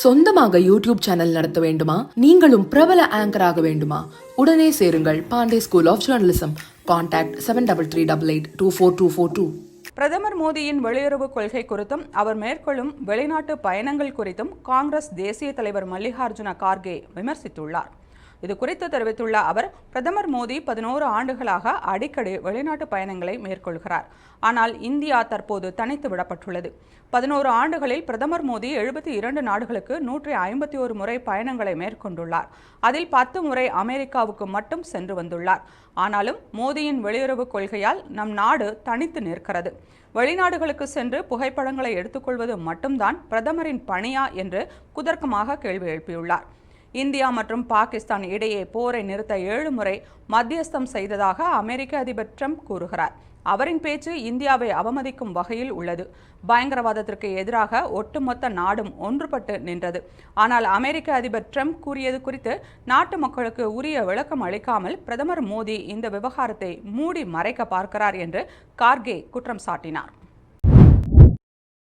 சொந்தமாக YouTube channel நடத்த வேண்டுமா? நீங்களும் பிரபல ஆங்கர் ஆக வேண்டுமா? உடனே சேருங்கள் Pandey school of journalism. Contact 7388824242. பிரதமர் மோடியின் வெளியுறவு கொள்கை குறித்தும் அவர் மேற்கொள்ளும் வெளிநாட்டு பயணங்கள் குறித்தும் காங்கிரஸ் தேசிய தலைவர் மல்லிகார்ஜுன கார்கே விமர்சித்துள்ளார். இது குறித்து தெரிவித்துள்ள அவர், பிரதமர் மோடி 11 ஆண்டுகளாக அடிக்கடி வெளிநாட்டு பயணங்களை மேற்கொள்கிறார். ஆனால் இந்தியா தற்போது தனித்து விடப்பட்டுள்ளது. 11 ஆண்டுகளில் பிரதமர் மோடி 72 நாடுகளுக்கு 151 முறை பயணங்களை மேற்கொண்டுள்ளார். அதில் 10 முறை அமெரிக்காவுக்கு மட்டும் சென்று வந்துள்ளார். ஆனாலும் மோடியின் வெளியுறவு கொள்கையால் நம் நாடு தனித்து நிற்கிறது. வெளிநாடுகளுக்கு சென்று புகைப்படங்களை எடுத்துக்கொள்வது மட்டும்தான் பிரதமரின் பணியா என்று குதர்க்கமாக கேள்வி எழுப்பியுள்ளார். இந்தியா மற்றும் பாகிஸ்தான் இடையே போரை நிறுத்த 7 முறை மத்தியஸ்தம் செய்ததாக அமெரிக்க அதிபர் ட்ரம்ப் கூறுகிறார். அவரின் பேச்சு இந்தியாவை அவமதிக்கும் வகையில் உள்ளது. பயங்கரவாதத்திற்கு எதிராக ஒட்டுமொத்த நாடும் ஒன்றுபட்டு நின்றது. ஆனால் அமெரிக்க அதிபர் ட்ரம்ப் கூறியது குறித்து நாட்டு மக்களுக்கு உரிய விளக்கம் அளிக்காமல் பிரதமர் மோடி இந்த விவகாரத்தை மூடி மறைக்க பார்க்கிறார் என்று கார்கே குற்றம் சாட்டினார்.